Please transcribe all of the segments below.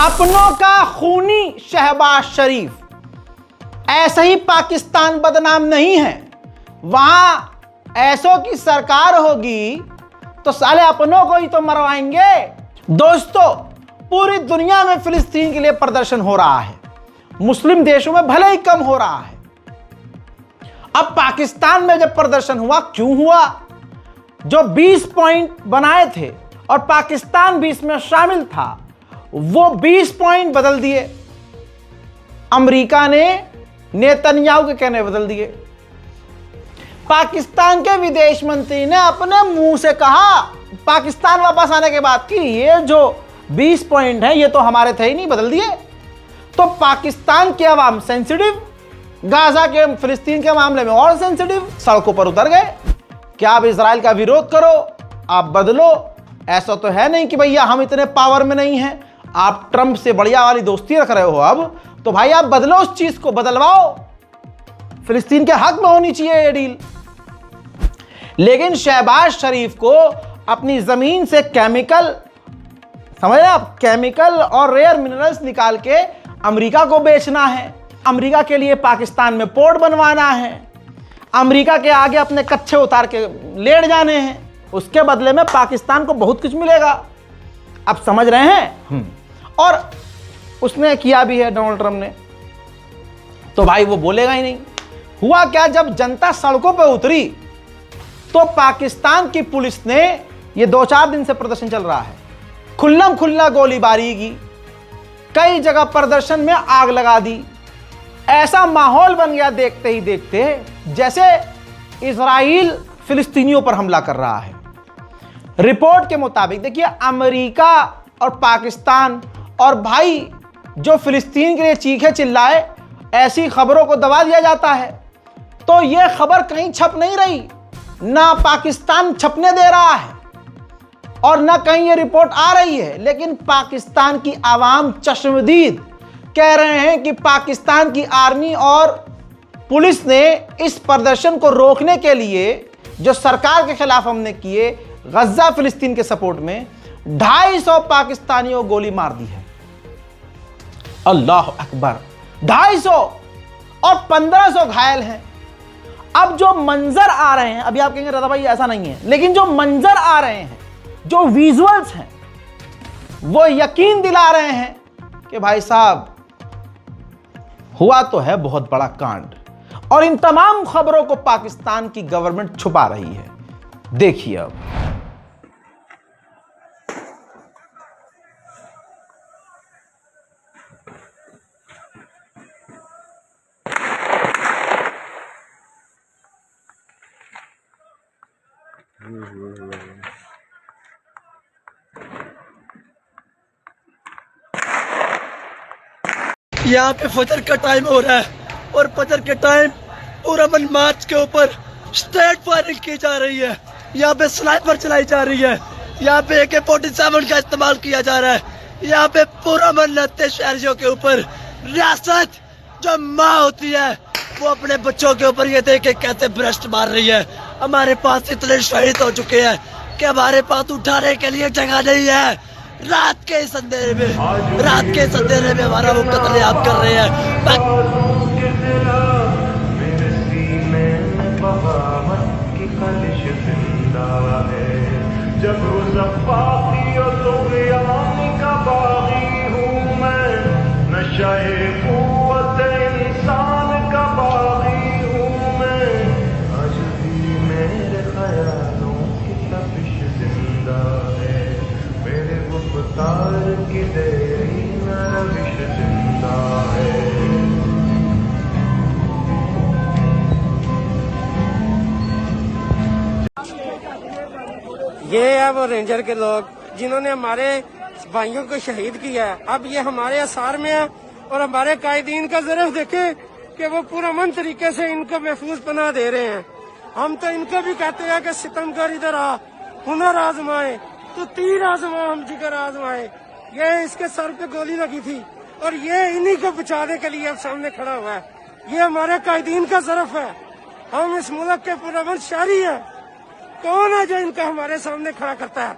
अपनों का खूनी शहबाज शरीफ ऐसे ही पाकिस्तान बदनाम नहीं है। वहां ऐसों की सरकार होगी तो साले अपनों को ही तो मरवाएंगे। दोस्तों, पूरी दुनिया में फिलिस्तीन के लिए प्रदर्शन हो रहा है, मुस्लिम देशों में भले ही कम हो रहा है। अब पाकिस्तान में जब प्रदर्शन हुआ, क्यों हुआ? जो 20 पॉइंट बनाए थे और पाकिस्तान भी इसमें शामिल था, वो 20 पॉइंट बदल दिए। अमेरिका ने नेतन्याहू के कहने बदल दिए। पाकिस्तान के विदेश मंत्री ने अपने मुंह से कहा पाकिस्तान वापस आने के बाद कि ये जो 20 पॉइंट है ये तो हमारे थे ही नहीं, बदल दिए। तो पाकिस्तान के अवाम सेंसिटिव, गाजा के फिलिस्तीन के मामले में और सेंसिटिव, सड़कों पर उतर गए कि आप इजराइल का विरोध करो, आप बदलो। ऐसा तो है नहीं कि भैया हम इतने पावर में नहीं हैं, आप ट्रंप से बढ़िया वाली दोस्ती रख रहे हो, अब तो भाई आप बदलो, उस चीज को बदलवाओ। फिलिस्तीन के हक में होनी चाहिए ये डील। लेकिन शहबाज शरीफ को अपनी जमीन से केमिकल, समझ रहे आप, केमिकल और रेयर मिनरल्स निकाल के अमेरिका को बेचना है, अमेरिका के लिए पाकिस्तान में पोर्ट बनवाना है, अमेरिका के आगे अपने कच्चे उतार के लेट जाने हैं। उसके बदले में पाकिस्तान को बहुत कुछ मिलेगा। आप समझ रहे हैं? और उसने किया भी है डोनाल्ड ट्रंप ने, तो भाई वो बोलेगा ही नहीं। हुआ क्या, जब जनता सड़कों पर उतरी तो पाकिस्तान की पुलिस ने, ये 2-4 दिन से प्रदर्शन चल रहा है, खुल्लम खुल्ला गोलीबारी की, कई जगह प्रदर्शन में आग लगा दी। ऐसा माहौल बन गया देखते ही देखते जैसे इजराइल फिलिस्तीनियों पर हमला कर रहा है। रिपोर्ट के मुताबिक देखिए, अमेरिका और पाकिस्तान और भाई जो फिलिस्तीन के लिए चीखे चिल्लाए, ऐसी खबरों को दबा दिया जाता है। तो यह खबर कहीं छप नहीं रही, ना पाकिस्तान छपने दे रहा है और ना कहीं ये रिपोर्ट आ रही है। लेकिन पाकिस्तान की आवाम चश्मदीद कह रहे हैं कि पाकिस्तान की आर्मी और पुलिस ने इस प्रदर्शन को रोकने के लिए जो सरकार के खिलाफ हमने किए, गजा फिलिस्तीन के सपोर्ट में 250 पाकिस्तानियों को गोली मार दी है। अल्लाह अकबर, 250 और 1500 घायल हैं। अब जो मंजर आ रहे हैं, अभी आप कहेंगे रज़ा भाई ऐसा नहीं है, लेकिन जो मंजर आ रहे हैं, जो विजुअल्स हैं, वो यकीन दिला रहे हैं कि भाई साहब हुआ तो है बहुत बड़ा कांड। और इन तमाम खबरों को पाकिस्तान की गवर्नमेंट छुपा रही है। देखिए अब यहाँ पे फजर का टाइम हो रहा है और फजर के टाइम पूरा मन मार्च के ऊपर स्ट्रेट फायरिंग की जा रही है। यहाँ पे स्नाइपर चलाई जा रही है, यहाँ पे AK-47 का इस्तेमाल किया जा रहा है। यहाँ पे पूरा मन लड़ते शहरियों के ऊपर। रियासत जो माँ होती है वो अपने बच्चों के ऊपर ये देख के कैसे भ्रष्ट मार रही है। हमारे पास इतने शहीद हो चुके हैं कि हमारे पास उठाने के लिए जगह नहीं है। रात के इस अंधेरे में हमारा वो कत्लेआम कर रहे हैं। जब का बागी हूँ मैं, नशाए क़ुव्वत इंसान का बागी हूँ मैं, आज भी मेरे ख्यालों की तपिश जिंदा है, मेरे गुफ्तार की देरी में रविश जिंदा है। ये है वो रेंजर के लोग जिन्होंने हमारे भाइयों को शहीद किया है। अब ये हमारे आसार में है और हमारे कायदीन का ज़रफ़ देखें कि वो पुरअमन तरीके से इनको महफूज पनाह दे रहे हैं। हम तो इनको भी कहते हैं कि सितमगर इधर आ, हुनर आजमाए, तो तीर आजमा हम जिगर आजमाए। ये इसके सर पे गोली लगी थी और ये इन्हीं को बचाने के लिए अब सामने खड़ा हुआ है। ये हमारे कायदीन का ज़रफ़ है। हम इस मुल्क के पुरअमन शहरी हैं। कौन है जो इनका हमारे सामने खड़ा करता है?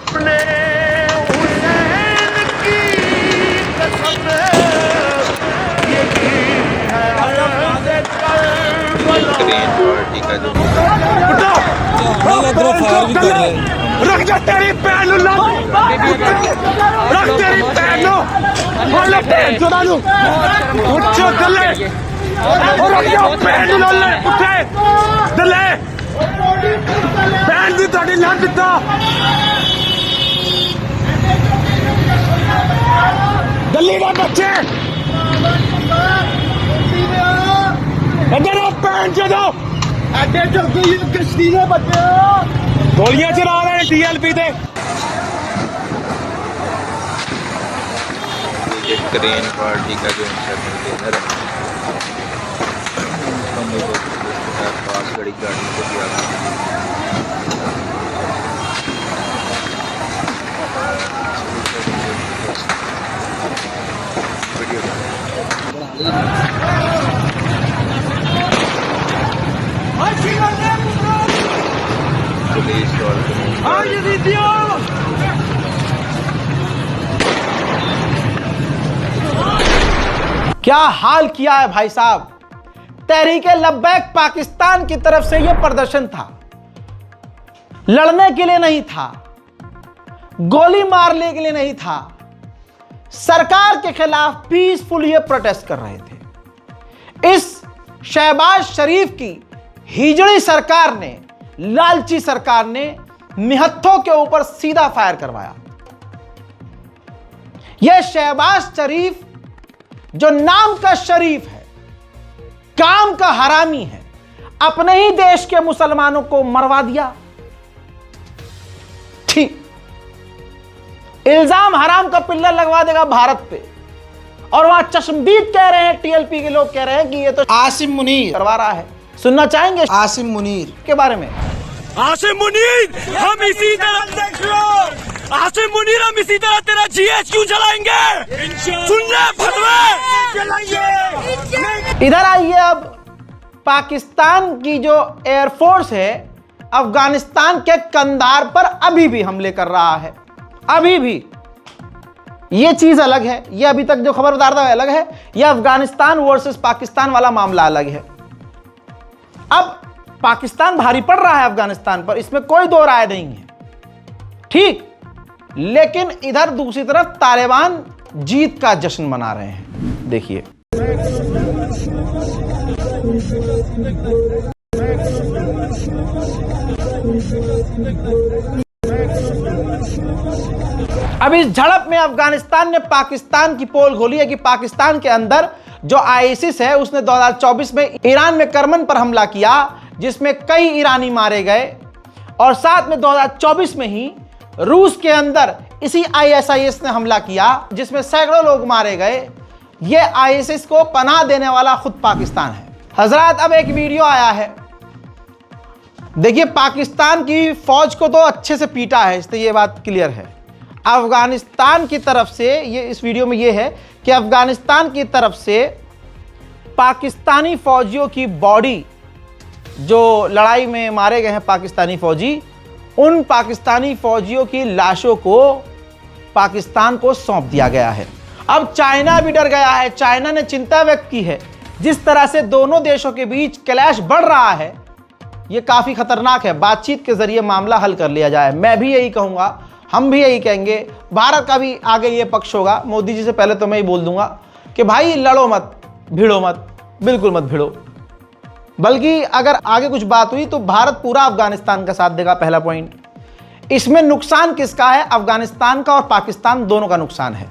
अपने हुसैन की कसम यही है ग्रीन पार्टी का जो रख जा तेरी पैन रख तेरी पैन उठ दले रख जा पैन उठे दले पैन भी थोड़ी ना दिता दली का बच्चे इधर पैन चलो अड्डे चल गई कश्ती ने बच्चे गोलियां चला रहे हैं टीएलपी दे ये ग्रीन पार्टी का जो कंटेनर है पास गाड़ी को दिया पुलिस और क्या हाल किया है भाई साहब। तहरीके लब्बैक पाकिस्तान की तरफ से यह प्रदर्शन था, लड़ने के लिए नहीं था, गोली मारने के लिए नहीं था, सरकार के खिलाफ पीसफुल ये प्रोटेस्ट कर रहे थे। इस शहबाज शरीफ की हिजड़ी सरकार ने, लालची सरकार ने निहत्थों के ऊपर सीधा फायर करवाया। यह शहबाज शरीफ जो नाम का शरीफ है, काम का हरामी है, अपने ही देश के मुसलमानों को मरवा दिया। ठीक, इल्जाम हराम का पिल्लर लगवा देगा भारत पे, और वहां चश्मदीद कह रहे हैं, टीएलपी के लोग कह रहे हैं कि ये तो आसिम मुनीर करवा रहा है। सुनना चाहेंगे आसिम मुनीर के बारे में? आसिम मुनीर हम इसी तरह आसिम मुनीर हम इसी तरह तेरा जीएचक्यू चलाएंगे, सुन ले फतवे चलाएंगे। इधर आइए, अब पाकिस्तान की जो एयरफोर्स है अफगानिस्तान के कंधार पर अभी भी हमले कर रहा है। अभी भी ये चीज अलग है, ये अभी तक जो खबर बता रहा है अलग है, यह अफगानिस्तान वर्सेस पाकिस्तान वाला मामला अलग है। अब पाकिस्तान भारी पड़ रहा है अफगानिस्तान पर, इसमें कोई दो राय नहीं है, ठीक, लेकिन इधर दूसरी तरफ तालिबान जीत का जश्न मना रहे हैं। देखिए अब इस झड़प में अफगानिस्तान ने पाकिस्तान की पोल खोली है कि पाकिस्तान के अंदर जो आईसिस है उसने 2024 में ईरान में करमन पर हमला किया, जिसमें कई ईरानी मारे गए, और साथ में 2024 में ही रूस के अंदर इसी आईएसआईएस ने हमला किया जिसमें सैकड़ों लोग मारे गए। यह आईएसआईएस को पनाह देने वाला खुद पाकिस्तान है। हजरात, अब एक वीडियो आया है, देखिए, पाकिस्तान की फौज को तो अच्छे से पीटा है, इससे ये बात क्लियर है। अफगानिस्तान की तरफ से ये इस वीडियो में ये है कि अफगानिस्तान की तरफ से पाकिस्तानी फौजियों की बॉडी, जो लड़ाई में मारे गए हैं पाकिस्तानी फौजी, उन पाकिस्तानी फौजियों की लाशों को पाकिस्तान को सौंप दिया गया है। अब चाइना भी डर गया है, चाइना ने चिंता व्यक्त की है। जिस तरह से दोनों देशों के बीच क्लैश बढ़ रहा है, यह काफी खतरनाक है। बातचीत के जरिए मामला हल कर लिया जाए। मैं भी यही कहूंगा, हम भी यही कहेंगे, भारत का भी आगे ये पक्ष होगा। मोदी जी से पहले तो मैं ही बोल दूंगा कि भाई लड़ो मत, भिड़ो मत, बिल्कुल मत भिड़ो, बल्कि अगर आगे कुछ बात हुई तो भारत पूरा अफगानिस्तान का साथ देगा। पहला पॉइंट, इसमें नुकसान किसका है? अफगानिस्तान का और पाकिस्तान दोनों का नुकसान है।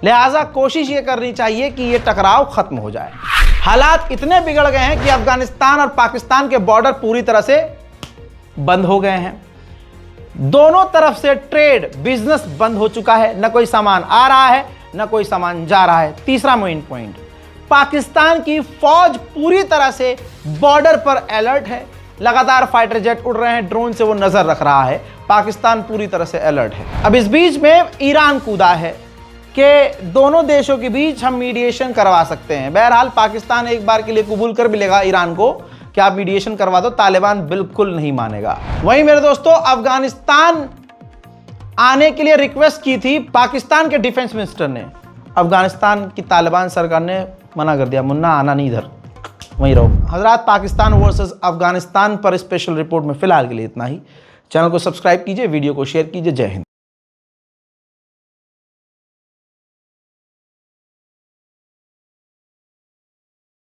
लिहाजा कोशिश ये करनी चाहिए कि ये टकराव खत्म हो जाए। हालात इतने बिगड़ गए हैं कि अफगानिस्तान और पाकिस्तान के बॉर्डर पूरी तरह से बंद हो गए हैं। दोनों तरफ से ट्रेड बिजनेस बंद हो चुका है, न कोई सामान आ रहा है न कोई सामान जा रहा है। तीसरा मेन पॉइंट, पाकिस्तान की फौज पूरी तरह से बॉर्डर पर अलर्ट है। लगातार फाइटर जेट उड़ रहे हैं, ड्रोन से वो नजर रख रहा है। पाकिस्तान पूरी तरह से अलर्ट है। अब इस बीच में ईरान कूदा है कि दोनों देशों के बीच हम मीडिएशन करवा सकते हैं। बहरहाल पाकिस्तान एक बार के लिए कबूल कर भी लेगा ईरान को कि आप मीडिएशन करवा दो, तालिबान बिल्कुल नहीं मानेगा। वहीं मेरे दोस्तों, अफगानिस्तान आने के लिए रिक्वेस्ट की थी पाकिस्तान के डिफेंस मिनिस्टर ने। अफगानिस्तान की तालिबान सरकार ने मना कर दिया, मुन्ना आना नहीं इधर, वहीं रहो। हजरात, पाकिस्तान वर्सेस अफगानिस्तान पर स्पेशल रिपोर्ट में फिलहाल के लिए इतना ही। चैनल को सब्सक्राइब कीजिए, वीडियो को शेयर कीजिए। जय हिंद।